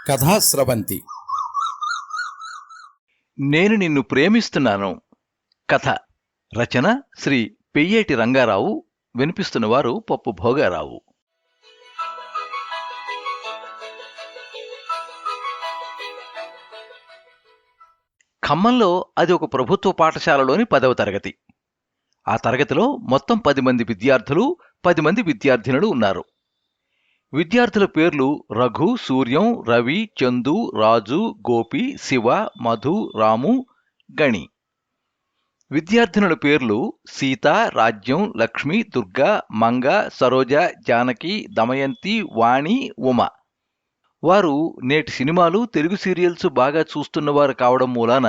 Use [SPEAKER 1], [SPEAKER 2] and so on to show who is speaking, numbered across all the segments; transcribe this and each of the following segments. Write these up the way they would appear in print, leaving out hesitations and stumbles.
[SPEAKER 1] కథా స్రవంతి.
[SPEAKER 2] నేను నిన్ను ప్రేమిస్తున్నాను. కథ రచన శ్రీ పెయ్యేటి రంగారావు. వినిపిస్తున్నవారు పప్పు భోగారావు. ఖమ్మంలో అది ఒక ప్రభుత్వ పాఠశాలలోని 10వ తరగతి. ఆ తరగతిలో మొత్తం 10 మంది విద్యార్థులు, 10 మంది విద్యార్థినులు ఉన్నారు. విద్యార్థుల పేర్లు రఘు, సూర్యం, రవి, చందు, రాజు, గోపి, శివ, మధు, రాము, గణి. విద్యార్థినుల పేర్లు సీత, రాజ్యం, లక్ష్మి, దుర్గా, మంగ, సరోజ, జానకి, దమయంతి, వాణి, ఉమ. వారు నేటి సినిమాలు, తెలుగు సీరియల్స్ బాగా చూస్తున్నవారు కావడం మూలాన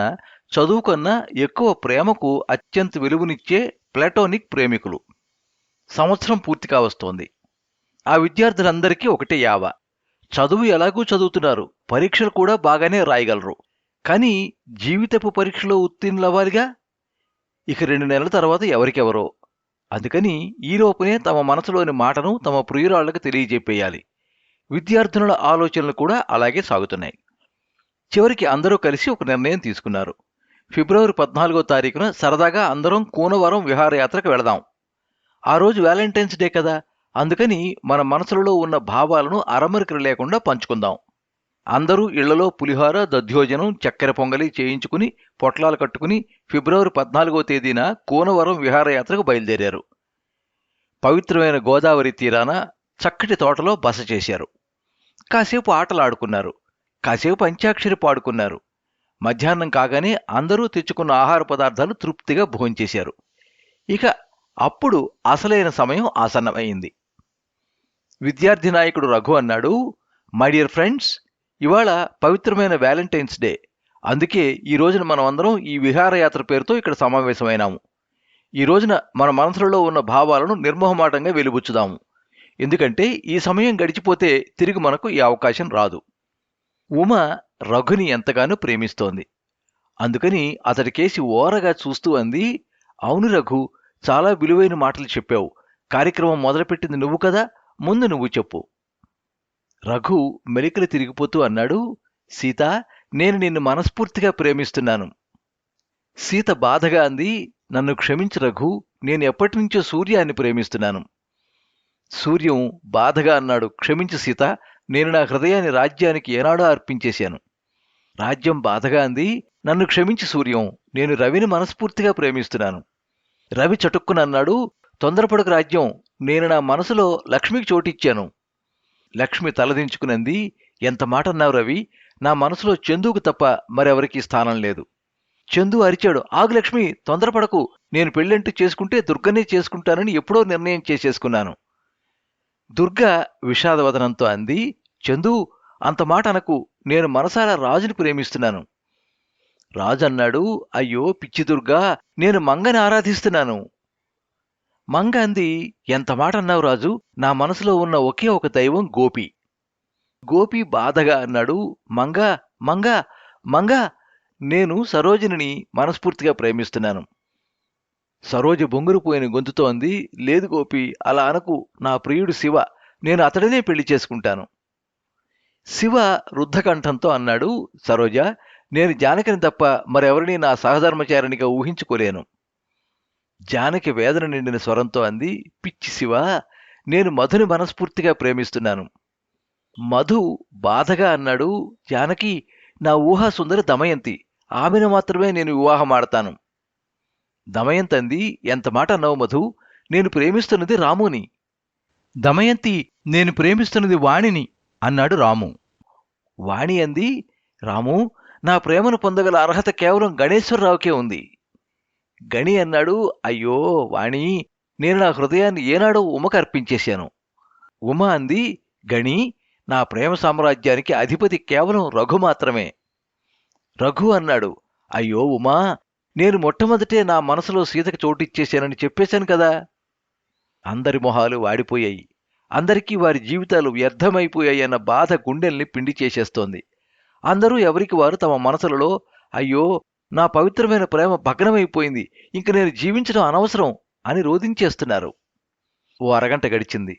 [SPEAKER 2] చదువు కన్నా ఎక్కువ ప్రేమకు అత్యంత విలువనిచ్చే ప్లాటోనిక్ ప్రేమికులు. సంవత్సరం పూర్తి కావస్తోంది. ఆ విద్యార్థులందరికీ ఒకటే యావ. చదువు ఎలాగూ చదువుతున్నారు, పరీక్షలు కూడా బాగానే రాయగలరు. కానీ జీవితపు పరీక్షలో ఉత్తీర్ణులవ్వాలిగా. ఇక 2 నెలల తర్వాత ఎవరికెవరో. అందుకని ఈలోపునే తమ మనసులోని మాటను తమ ప్రియురాళ్లకు తెలియజెప్పేయాలి. విద్యార్థినుల ఆలోచనలు కూడా అలాగే సాగుతున్నాయి. చివరికి అందరూ కలిసి ఒక నిర్ణయం తీసుకున్నారు. ఫిబ్రవరి 14వ తారీఖున సరదాగా అందరం కూనవరం విహారయాత్రకు వెళదాం. ఆ రోజు వ్యాలంటైన్స్ డే కదా, అందుకని మన మనసులలో ఉన్న భావాలను అరమరికలు లేకుండా పంచుకుందాం. అందరూ ఇళ్లలో పులిహోర, దధ్యోజనం, చక్కెర పొంగలి చేయించుకుని పొట్లాలు కట్టుకుని ఫిబ్రవరి 14వ తేదీన కూనవరం విహారయాత్రకు బయలుదేరారు. పవిత్రమైన గోదావరి తీరాన చక్కటి తోటలో బస చేశారు. కాసేపు ఆటలాడుకున్నారు, కాసేపు అంత్యాక్షరి పాడుకున్నారు. మధ్యాహ్నం కాగానే అందరూ తెచ్చుకున్న ఆహార పదార్థాలు తృప్తిగా భోంచేశారు. ఇక అప్పుడు అసలైన సమయం ఆసన్నమైంది. విద్యార్థి నాయకుడు రఘు అన్నాడు, మై డియర్ ఫ్రెండ్స్, ఇవాళ పవిత్రమైన వ్యాలంటైన్స్ డే. అందుకే ఈ రోజున మనం అందరం ఈ విహారయాత్ర పేరుతో ఇక్కడ సమావేశమైనాము. ఈ రోజున మన మనసులలో ఉన్న భావాలను నిర్మోహమాటంగా వెలిబుచ్చుదాము. ఎందుకంటే ఈ సమయం గడిచిపోతే తిరిగి మనకు ఈ అవకాశం రాదు. ఉమ రఘుని ఎంతగానో ప్రేమిస్తోంది. అందుకని అతడికేసి ఓరగా చూస్తూ అంది, అవును రఘు, చాలా విలువైన మాటలు చెప్పావు. కార్యక్రమం మొదలుపెట్టింది నువ్వు కదా, ముందు నువ్వు చెప్పు. రఘు మెలికలు తిరిగిపోతూ అన్నాడు, సీత, నేను నిన్ను మనస్ఫూర్తిగా ప్రేమిస్తున్నాను. సీత బాధగా అంది, నన్ను క్షమించు రఘు, నేను ఎప్పటినుంచో సూర్యాన్ని ప్రేమిస్తున్నాను. సూర్యం బాధగా అన్నాడు, క్షమించు సీత, నేను నా హృదయాన్ని రాజ్యానికి ఏనాడో అర్పించేశాను. రాజ్యం బాధగా అంది, నన్ను క్షమించు సూర్యం, నేను రవిని మనస్ఫూర్తిగా ప్రేమిస్తున్నాను. రవి చటుక్కునన్నాడు, తొందరపడకు రాజ్యం, నేను నా మనసులో లక్ష్మికి చోటిచ్చాను. లక్ష్మి తలదించుకునంది, ఎంత మాట అన్నావు రవి, నా మనసులో చందుకు తప్ప మరెవరికీ స్థానం లేదు. చందు అరిచాడు, ఆగు లక్ష్మి, తొందరపడకు, నేను పెళ్ళంటూ చేసుకుంటే దుర్గనే చేసుకుంటానని ఎప్పుడో నిర్ణయం చేసేసుకున్నాను. దుర్గా విషాదవదనంతో అంది, చందు, అంత మాట అనకు, నేను మనసారా రాజుని ప్రేమిస్తున్నాను. రాజు అన్నాడు, అయ్యో పిచ్చి దుర్గా, నేను మంగని ఆరాధిస్తున్నాను. మంగ అంది, ఎంత మాట అన్నావు రాజు, నా మనసులో ఉన్న ఒకే ఒక దైవం గోపి. గోపి బాధగా అన్నాడు, మంగ మంగ మంగ, నేను సరోజిని మనస్ఫూర్తిగా ప్రేమిస్తున్నాను. సరోజ బొంగురుపోయిన గొంతుతో అంది, లేదు గోపి, అలా అనకు, నా ప్రియుడు శివ, నేను అతడినే పెళ్లి చేసుకుంటాను. శివ రుద్ధకంఠంతో అన్నాడు, సరోజ, నేను జానకిని తప్ప మరెవరిని నా సహధర్మచారినిగా ఊహించుకోలేను. జానకి వేదన నిండిన స్వరంతో అంది, పిచ్చి శివ, నేను మధుని మనస్ఫూర్తిగా ప్రేమిస్తున్నాను. మధు బాధగా అన్నాడు, జానకి, నా ఊహాసుందరి దమయంతి, ఆమెను మాత్రమే నేను వివాహమాడతాను. దమయంతి అంది, ఎంత మాట అన్నావు మధు, నేను ప్రేమిస్తున్నది రాముని. దమయంతి, నేను ప్రేమిస్తున్నది వాణిని అన్నాడు రాము. వాణి అంది, రాము, నా ప్రేమను పొందగల అర్హత కేవలం గణేశ్వరరావుకే ఉంది. గణి అన్నాడు, అయ్యో వాణి, నేను నా హృదయాన్ని ఏనాడో ఉమకు అర్పించేశాను. ఉమ అంది, గణి, నా ప్రేమ సామ్రాజ్యానికి అధిపతి కేవలం రఘు మాత్రమే. రఘు అన్నాడు, అయ్యో ఉమా, నేను మొట్టమొదటే నా మనసులో సీతకు చోటిచ్చేశానని చెప్పేశాను కదా. అందరి మొహాలు వాడిపోయాయి. అందరికీ వారి జీవితాలు వ్యర్థమైపోయాయన్న బాధ గుండెల్ని పిండి చేసేస్తోంది. అందరూ ఎవరికి వారు తమ మనసులలో, అయ్యో నా పవిత్రమైన ప్రేమ భగ్నమైపోయింది, ఇంక నేను జీవించడం అనవసరం అని రోధించేస్తున్నారు. ఓ అరగంట గడిచింది.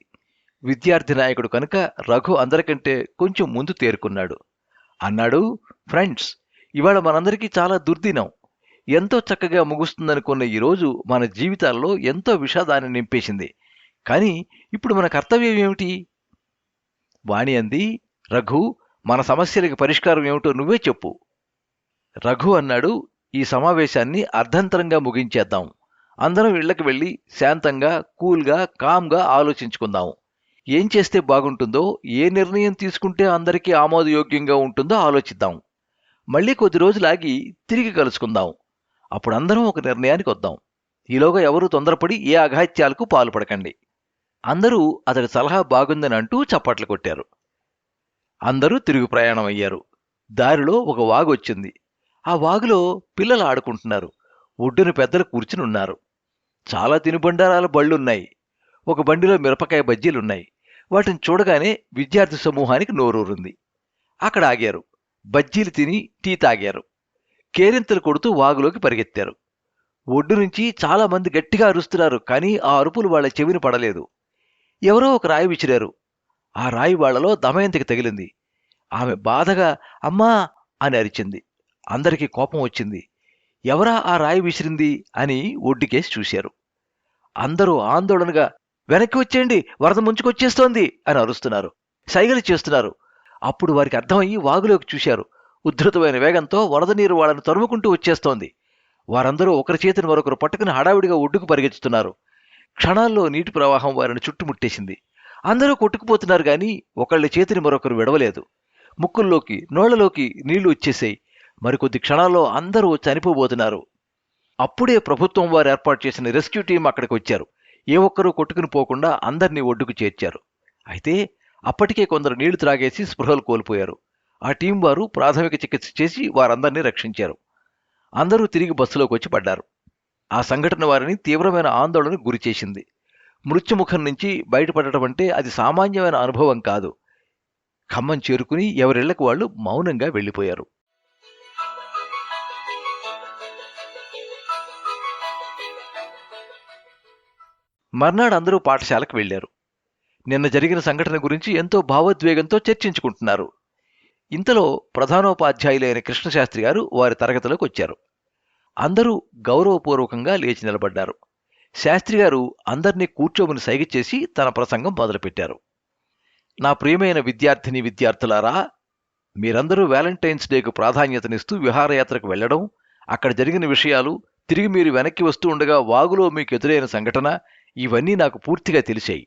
[SPEAKER 2] విద్యార్థి నాయకుడు కనుక రఘు అందరికంటే కొంచెం ముందు తేరుకున్నాడు. అన్నాడు. ఫ్రెండ్స్, ఇవాళ మనందరికీ చాలా దుర్దినం. ఎంతో చక్కగా ముగుస్తుందనుకున్న ఈరోజు మన జీవితాల్లో ఎంతో విషాదాన్ని నింపేసింది. కానీ ఇప్పుడు మన కర్తవ్యం ఏమిటి? వాణి అంది. రఘు, మన సమస్యలకి పరిష్కారం ఏమిటో నువ్వే చెప్పు. రఘు అన్నాడు. ఈ సమావేశాన్ని అర్ధంతరంగా ముగించేద్దాం. అందరం ఇళ్లకు వెళ్ళి శాంతంగా, కూల్గా, కామ్గా ఆలోచించుకుందాం. ఏం చేస్తే బాగుంటుందో, ఏ నిర్ణయం తీసుకుంటే అందరికీ ఆమోదయోగ్యంగా ఉంటుందో ఆలోచిద్దాం. మళ్ళీ కొద్ది రోజులాగి తిరిగి కలుసుకుందాం. అప్పుడు అందరం ఒక నిర్ణయానికి వద్దాం. ఈలోగా ఎవరూ తొందరపడి ఏ అఘాయిత్యాలకు పాల్పడకండి. అందరూ అతడి సలహా బాగుందని అంటూ చప్పట్లు కొట్టారు. అందరూ తిరుగు ప్రయాణం అయ్యారు. దారిలో ఒక వాగు వచ్చింది. ఆ వాగులో పిల్లలు ఆడుకుంటున్నారు. ఒడ్డున పెద్దలు కూర్చునున్నారు. చాలా తినుబండారాల బళ్ళున్నాయి. ఒక బండిలో మిరపకాయ బజ్జీలున్నాయి. వాటిని చూడగానే విద్యార్థి సమూహానికి నోరూరింది. అక్కడ ఆగారు. బజ్జీలు తిని టీ తాగారు. కేరింతలు కొడుతూ వాగులోకి పరిగెత్తారు. ఒడ్డు నుంచి చాలా మంది గట్టిగా అరుస్తున్నారు. కానీ ఆ అరుపులు వాళ్ల చెవిని పడలేదు. ఎవరో ఒక రాయి విసిరారు. ఆ రాయి వాళ్లలో దమయంతికి తగిలింది. ఆమె బాధగా అమ్మా అని అరిచింది. అందరికీ కోపం వచ్చింది. ఎవరా ఆ రాయి విసిరింది అని ఒడ్డుకేసి చూశారు. అందరూ ఆందోళనగా వెనక్కి వచ్చేయండి, వరద ముంచుకొచ్చేస్తోంది అని అరుస్తున్నారు. సైగలు చేస్తున్నారు. అప్పుడు వారికి అర్థమయ్యి వాగులోకి చూశారు. ఉద్ధృతమైన వేగంతో వరద నీరు వాళ్ళను తరుముకుంటూ వచ్చేస్తోంది. వారందరూ ఒకరి చేతిని మరొకరు పట్టుకుని హడావిడిగా ఒడ్డుకు పరిగెత్తుతున్నారు. క్షణాల్లో నీటి ప్రవాహం వారిని చుట్టుముట్టేసింది. అందరూ కొట్టుకుపోతున్నారు గాని ఒకళ్ళ చేతిని మరొకరు విడవలేదు. ముక్కుల్లోకి, నోళ్లలోకి నీళ్లు వచ్చేసాయి. మరికొద్ది క్షణాల్లో అందరూ చనిపోబోతున్నారు. అప్పుడే ప్రభుత్వం వారు ఏర్పాటు చేసిన రెస్క్యూ టీం అక్కడికి వచ్చారు. ఏ ఒక్కరూ కొట్టుకుని పోకుండా అందర్నీ ఒడ్డుకు చేర్చారు. అయితే అప్పటికే కొందరు నీళ్లు త్రాగేసి స్పృహలు కోల్పోయారు. ఆ టీం వారు ప్రాథమిక చికిత్స చేసి వారందరినీ రక్షించారు. అందరూ తిరిగి బస్సులోకి వచ్చి పడ్డారు. ఆ సంఘటన వారిని తీవ్రమైన ఆందోళనకు గురిచేసింది. మృత్యుముఖం నుంచి బయటపడటం అంటే అది సామాన్యమైన అనుభవం కాదు. ఖమ్మం చేరుకుని ఎవరిళ్లకు వాళ్ళు మౌనంగా వెళ్ళిపోయారు. మర్నాడు అందరూ పాఠశాలకు వెళ్లారు. నిన్న జరిగిన సంఘటన గురించి ఎంతో భావోద్వేగంతో చర్చించుకుంటున్నారు. ఇంతలో ప్రధానోపాధ్యాయులైన కృష్ణశాస్త్రి గారు వారి తరగతిలోకి వచ్చారు. అందరూ గౌరవపూర్వకంగా లేచి నిలబడ్డారు. శాస్త్రిగారు అందర్నీ కూర్చోమని సైగ చేసి తన ప్రసంగం మొదలుపెట్టారు. నా ప్రియమైన విద్యార్థిని విద్యార్థులారా, మీరందరూ వ్యాలంటైన్స్ డేకు ప్రాధాన్యతనిస్తూ విహారయాత్రకు వెళ్లడం, అక్కడ జరిగిన విషయాలు, తిరిగి మీరు వెనక్కి వస్తూ ఉండగా వాగులో మీకు ఎదురైన సంఘటన, ఇవన్నీ నాకు పూర్తిగా తెలిసాయి.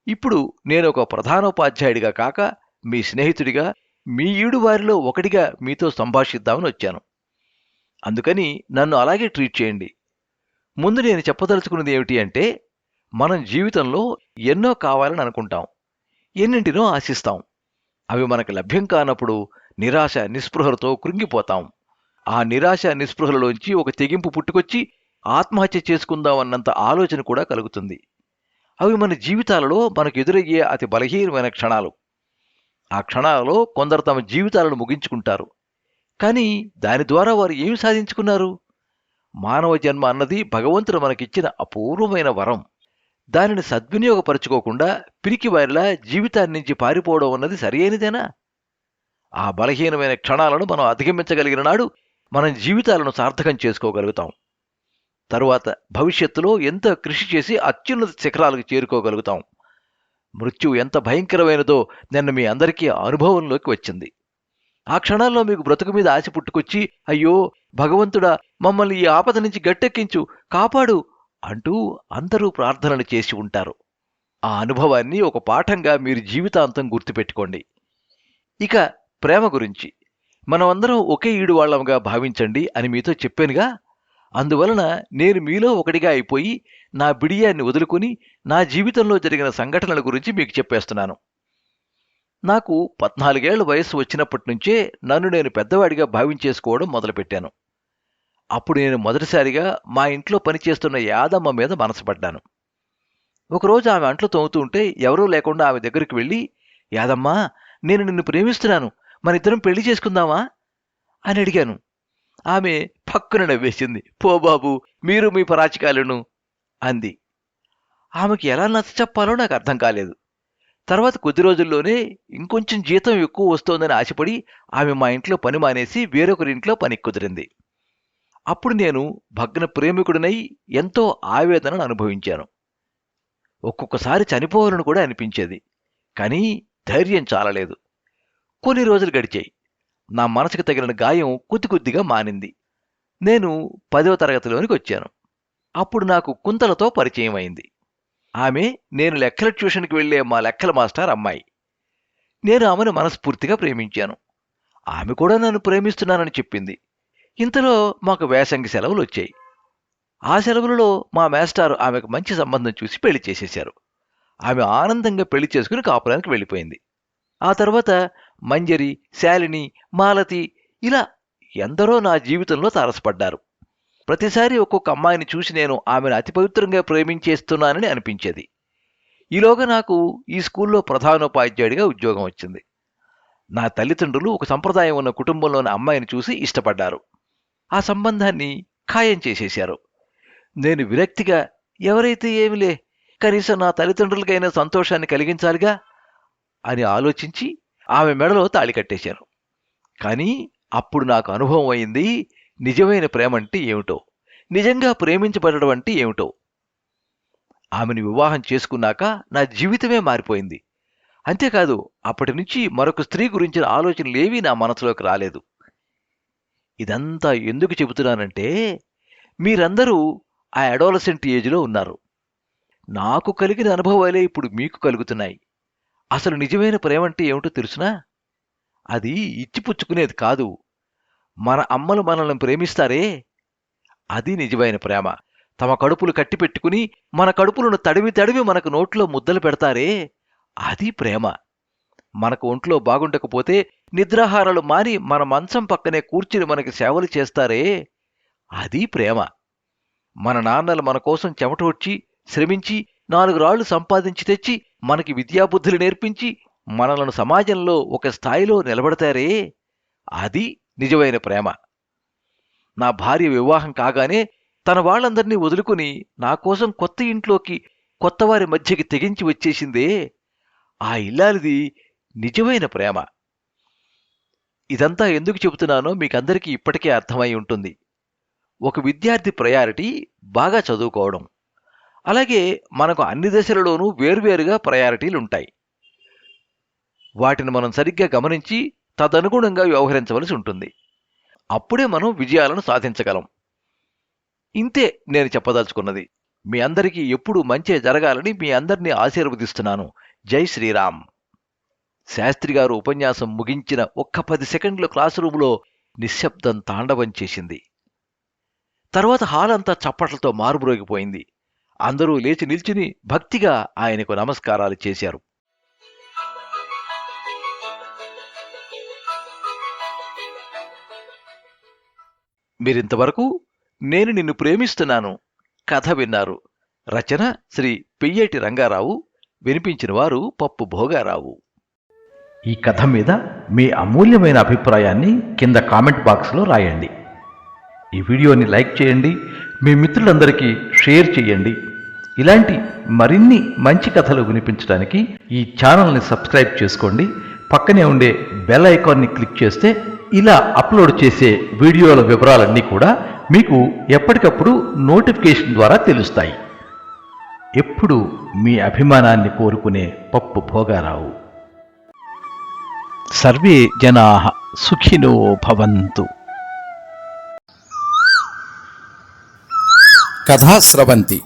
[SPEAKER 2] ఇప్పుడు నేను ఒక ప్రధానోపాధ్యాయుడిగా కాక మీ స్నేహితుడిగా, మీ ఈడు వారిలో ఒకటిగా మీతో సంభాషిద్దామని వచ్చాను. అందుకని నన్ను అలాగే ట్రీట్ చేయండి. ముందు నేను చెప్పదలుచుకున్నది ఏమిటి అంటే, మనం జీవితంలో ఎన్నో కావాలని అనుకుంటాం, ఎన్నింటినో ఆశిస్తాం. అవి మనకు లభ్యం కానప్పుడు నిరాశ నిస్పృహలతో కృంగిపోతాం. ఆ నిరాశ నిస్పృహలలోంచి ఒక తెగింపు పుట్టుకొచ్చి ఆత్మహత్య చేసుకుందామన్నంత ఆలోచన కూడా కలుగుతుంది. అవి మన జీవితాలలో మనకు ఎదురయ్యే అతి బలహీనమైన క్షణాలు. ఆ క్షణాలలో కొందరు తమ జీవితాలను ముగించుకుంటారు. కానీ దాని ద్వారా వారు ఏమి సాధించుకున్నారు? మానవ జన్మ అన్నది భగవంతుడు మనకిచ్చిన అపూర్వమైన వరం. దానిని సద్వినియోగపరచుకోకుండా పిరికివారిలా జీవితాన్నించి పారిపోవడం అన్నది సరియైనదేనా? ఆ బలహీనమైన క్షణాలను మనం అధిగమించగలిగిన నాడు మనం జీవితాలను సార్థకం చేసుకోగలుగుతాం. తరువాత భవిష్యత్తులో ఎంతో కృషి చేసి అత్యున్నత శిఖరాలకు చేరుకోగలుగుతాం. మృత్యువు ఎంత భయంకరమైనదో నిన్న మీ అందరికీ అనుభవంలోకి వచ్చింది. ఆ క్షణాల్లో మీకు బ్రతుకు మీద ఆశ పుట్టుకొచ్చి, అయ్యో భగవంతుడా, మమ్మల్ని ఈ ఆపద నుంచి గట్టెక్కించు, కాపాడు అంటూ అందరూ ప్రార్థనలు చేసి ఉంటారు. ఆ అనుభవాన్ని ఒక పాఠంగా మీరు జీవితాంతం గుర్తుపెట్టుకోండి. ఇక ప్రేమ గురించి, మనమందరం ఒకే ఈడు వాళ్ళంగా భావించండి అని మీతో చెప్పానుగా. అందువలన నేను మీలో ఒకటిగా అయిపోయి నా బిడియాన్ని వదులుకుని నా జీవితంలో జరిగిన సంఘటనల గురించి మీకు చెప్పేస్తున్నాను. నాకు 14 ఏళ్ల వయస్సు వచ్చినప్పటి నుంచే నన్ను నేను పెద్దవాడిగా భావించేసుకోవడం మొదలుపెట్టాను. అప్పుడు నేను మొదటిసారిగా మా ఇంట్లో పనిచేస్తున్న యాదమ్మ మీద మనసుపడ్డాను. ఒకరోజు ఆమె అంట్లు తోముతూ ఉంటే ఎవరూ లేకుండా ఆమె దగ్గరికి వెళ్ళి, యాదమ్మా, నేను నిన్ను ప్రేమిస్తున్నాను, మనిద్దరం పెళ్లి చేసుకుందామా అని అడిగాను. ఆమె పక్కున నవ్వేసింది. పో బాబు, మీరు మీ పరాచికాలను అంది. ఆమెకి ఎలా నచ్చ చెప్పాలో నాకు అర్థం కాలేదు. తర్వాత కొద్ది రోజుల్లోనే ఇంకొంచెం జీతం ఎక్కువ వస్తోందని ఆశపడి ఆమె మా ఇంట్లో పని మానేసి వేరొకరింట్లో పని కుదిరింది. అప్పుడు నేను భగ్న ప్రేమికుడినై ఎంతో ఆవేదనను అనుభవించాను. ఒక్కొక్కసారి చనిపోవాలని కూడా అనిపించేది. కానీ ధైర్యం చాలలేదు. కొన్ని రోజులు గడిచాయి. నా మనసుకు తగిలిన గాయం కొద్ది కొద్దిగా మానింది. నేను 10వ తరగతిలోనికి వచ్చాను. అప్పుడు నాకు కుంతలతో పరిచయం అయింది. ఆమె నేను లెక్కల ట్యూషన్కి వెళ్లే మా లెక్కల మాస్టర్ అమ్మాయి. నేను ఆమెను మనస్ఫూర్తిగా ప్రేమించాను. ఆమె కూడా నన్ను ప్రేమిస్తున్నానని చెప్పింది. ఇంతలో మాకు వేసంగి సెలవులు వచ్చాయి. ఆ సెలవులలో మా మేస్టారు ఆమెకు మంచి సంబంధం చూసి పెళ్లి చేసేశారు. ఆమె ఆనందంగా పెళ్లి చేసుకుని కాపురానికి వెళ్ళిపోయింది. ఆ తర్వాత మంజరి, శాలిని, మాలతి ఇలా ఎందరో నా జీవితంలో తారసపడ్డారు. ప్రతిసారి ఒక్కొక్క అమ్మాయిని చూసి నేను ఆమెను అతి పవిత్రంగా ప్రేమించేస్తున్నానని అనిపించేది. ఈలోగా నాకు ఈ స్కూల్లో ప్రధానోపాధ్యాయుడిగా ఉద్యోగం వచ్చింది. నా తల్లిదండ్రులు ఒక సంప్రదాయం ఉన్న కుటుంబంలోని అమ్మాయిని చూసి ఇష్టపడ్డారు. ఆ సంబంధాన్ని ఖాయం చేసేశారు. నేను విరక్తిగా ఎవరైతే ఏమిలే, కనీసం నా తల్లిదండ్రులకైనా సంతోషాన్ని కలిగించాలిగా అని ఆలోచించి ఆమె మెడలో తాళి కట్టేశాను. కానీ అప్పుడు నాకు అనుభవం అయింది నిజమైన ప్రేమంటే ఏమిటో, నిజంగా ప్రేమించబడడం అంటే ఏమిటో. ఆమెను వివాహం చేసుకున్నాక నా జీవితమే మారిపోయింది. అంతేకాదు అప్పటి నుంచి మరొక స్త్రీ గురించిన ఆలోచనలేవీ నా మనసులోకి రాలేదు. ఇదంతా ఎందుకు చెబుతున్నానంటే, మీరందరూ ఆ అడాలసెంట్ ఏజ్లో ఉన్నారు. నాకు కలిగిన అనుభవాలే ఇప్పుడు మీకు కలుగుతున్నాయి. అసలు నిజమైన ప్రేమంటే ఏమిటో తెలుసునా? అది ఇచ్చిపుచ్చుకునేది కాదు. మన అమ్మలు మనల్ని ప్రేమిస్తారే, అది నిజమైన ప్రేమ. తమ కడుపులు కట్టిపెట్టుకుని మన కడుపులను తడివి తడివి మనకు నోట్లో ముద్దలు పెడతారే, అది ప్రేమ. మనకు ఒంట్లో బాగుండకపోతే నిద్రాహారాలు మాని మన మంచం పక్కనే కూర్చుని మనకి సేవలు చేస్తారే, అది ప్రేమ. మన నాన్నలు మన కోసం చెమటోడ్చి శ్రమించి 4 రాళ్లు సంపాదించి తెచ్చి మనకి విద్యాబుద్ధులు నేర్పించి మనలను సమాజంలో ఒక స్థాయిలో నిలబడతారే, అది నిజమైన ప్రేమ. నా భార్య వివాహం కాగానే తన వాళ్ళందరినీ వదులుకుని నా కోసం కొత్త ఇంట్లోకి, కొత్తవారి మధ్యకి తెగించి వచ్చేసిందే, ఆ ఇల్లాలిది నిజమైన ప్రేమ. ఇదంతా ఎందుకు చెబుతున్నానో మీకందరికీ ఇప్పటికే అర్థమై ఉంటుంది. ఒక విద్యార్థి ప్రయారిటీ బాగా చదువుకోవడం. అలాగే మనకు అన్ని దశలలోనూ వేర్వేరుగా ప్రయారిటీలుంటాయి. వాటిని మనం సరిగ్గా గమనించి తదనుగుణంగా వ్యవహరించవలసి ఉంటుంది. అప్పుడే మనం విజయాలను సాధించగలం. ఇంతే నేను చెప్పదలుచుకున్నది. మీ అందరికీ ఎప్పుడూ మంచే జరగాలని మీ అందరినీ ఆశీర్వదిస్తున్నాను. జై శ్రీరామ్. శాస్త్రిగారు ఉపన్యాసం ముగించిన ఒక్క 10 సెకండ్ల క్లాసు రూములో నిశ్శబ్దం తాండవం చేసింది. తర్వాత హాల్ అంతా చప్పట్లతో మారుమ్రోగిపోయింది. అందరూ లేచి నిల్చుని భక్తిగా ఆయనకు నమస్కారాలు చేశారు. మీరింతవరకు నేను నిన్ను ప్రేమిస్తున్నాను కథ విన్నారు. రచన శ్రీ పెయ్యేటి రంగారావు. వినిపించిన వారు పప్పు భోగారావు. ఈ కథ మీద మీ అమూల్యమైన అభిప్రాయాన్ని కింద కామెంట్ బాక్స్లో రాయండి. ఈ వీడియోని లైక్ చేయండి, మీ మిత్రులందరికీ షేర్ చేయండి. ఇలాంటి మరిన్ని మంచి కథలు వినిపించడానికి ఈ ఛానల్ని సబ్స్క్రైబ్ చేసుకోండి. పక్కనే ఉండే బెల్ ఐకాన్ని క్లిక్ చేస్తే ఇలా అప్లోడ్ చేసే వీడియోల వివరాలన్నీ కూడా మీకు ఎప్పటికప్పుడు నోటిఫికేషన్ ద్వారా తెలుస్తాయి. ఎప్పుడు మీ అభిమానాన్ని కోరుకునే పప్పు భోగారావు. సర్వే జనాః సుఖినో భవంతు.
[SPEAKER 1] కథా స్రవంతి